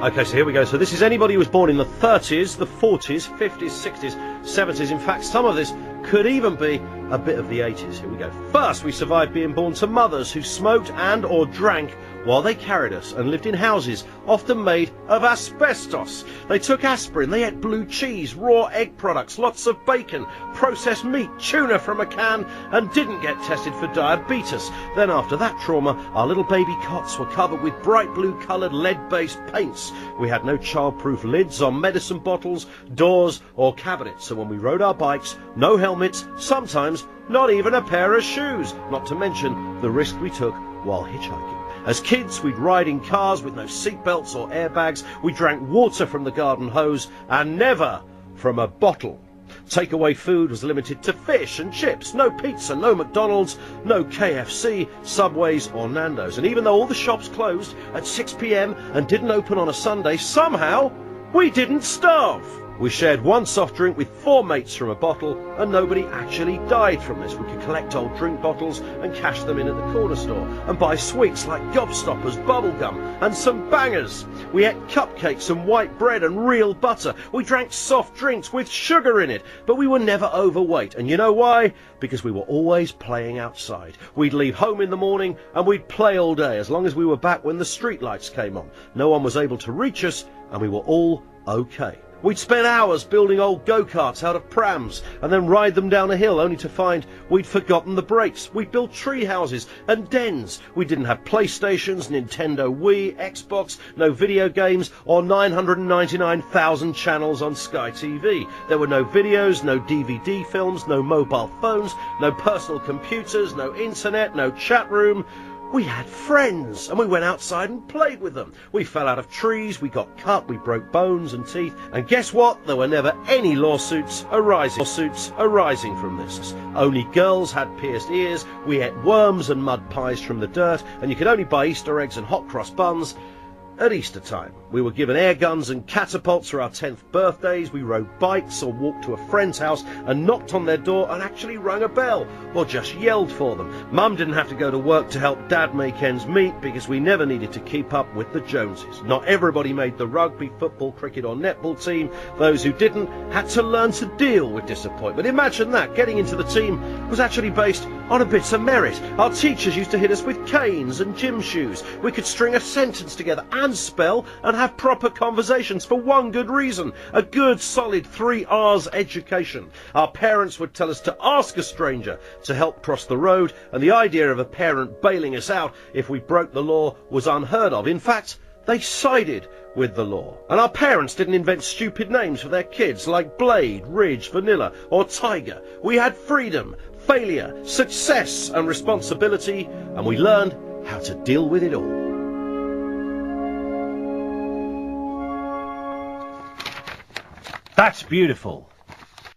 Okay, so here we go. So this is anybody who was born in the 30s, the 40s, 50s, 60s, 70s. In fact, some of this could even be a bit of the 80s. Here we go. First, we survived being born to mothers who smoked and or drank while they carried us and lived in houses often made of asbestos. They took aspirin, they ate blue cheese, raw egg products, lots of bacon, processed meat, tuna from a can, and didn't get tested for diabetes. Then after that trauma, our little baby cots were covered with bright blue coloured lead-based paints. We had no child-proof lids on medicine bottles, doors or cabinets, so when we rode our bikes, no helmets, sometimes not even a pair of shoes, not to mention the risk we took while hitchhiking. As kids, we'd ride in cars with no seatbelts or airbags. We drank water from the garden hose and never from a bottle. Takeaway food was limited to fish and chips. No pizza, no McDonald's, no KFC, Subways or Nando's. And even though all the shops closed at 6 p.m. and didn't open on a Sunday, somehow we didn't starve. We shared one soft drink with 4 mates from a bottle, and nobody actually died from this. We could collect old drink bottles and cash them in at the corner store and buy sweets like gobstoppers, bubblegum and some bangers. We ate cupcakes and white bread and real butter. We drank soft drinks with sugar in it, but we were never overweight. And you know why? Because we were always playing outside. We'd leave home in the morning and we'd play all day as long as we were back when the street lights came on. No one was able to reach us and we were all okay. We'd spend hours building old go-karts out of prams and then ride them down a hill only to find we'd forgotten the brakes. We'd build tree houses and dens. We didn't have PlayStations, Nintendo Wii, Xbox, no video games or 999,000 channels on Sky TV. There were no videos, no DVD films, no mobile phones, no personal computers, no internet, no chat room. We had friends, and we went outside and played with them. We fell out of trees, we got cut, we broke bones and teeth, and guess what? There were never any lawsuits arising from this. Only girls had pierced ears, we ate worms and mud pies from the dirt, and you could only buy Easter eggs and hot cross buns at Easter time. We were given air guns and catapults for our 10th birthdays. We rode bikes or walked to a friend's house and knocked on their door and actually rang a bell or just yelled for them. Mum didn't have to go to work to help Dad make ends meet because we never needed to keep up with the Joneses. Not everybody made the rugby, football, cricket or netball team. Those who didn't had to learn to deal with disappointment. Imagine that. Getting into the team was actually based on a bit of merit. Our teachers used to hit us with canes and gym shoes. We could string a sentence together and spell and have proper conversations for one good reason: a good solid 3 R's education. Our parents would tell us to ask a stranger to help cross the road, and the idea of a parent bailing us out if we broke the law was unheard of. In fact, they sided with the law. And our parents didn't invent stupid names for their kids like Blade, Ridge, Vanilla or Tiger. We had freedom, failure, success and responsibility, and we learned how to deal with it all. That's beautiful.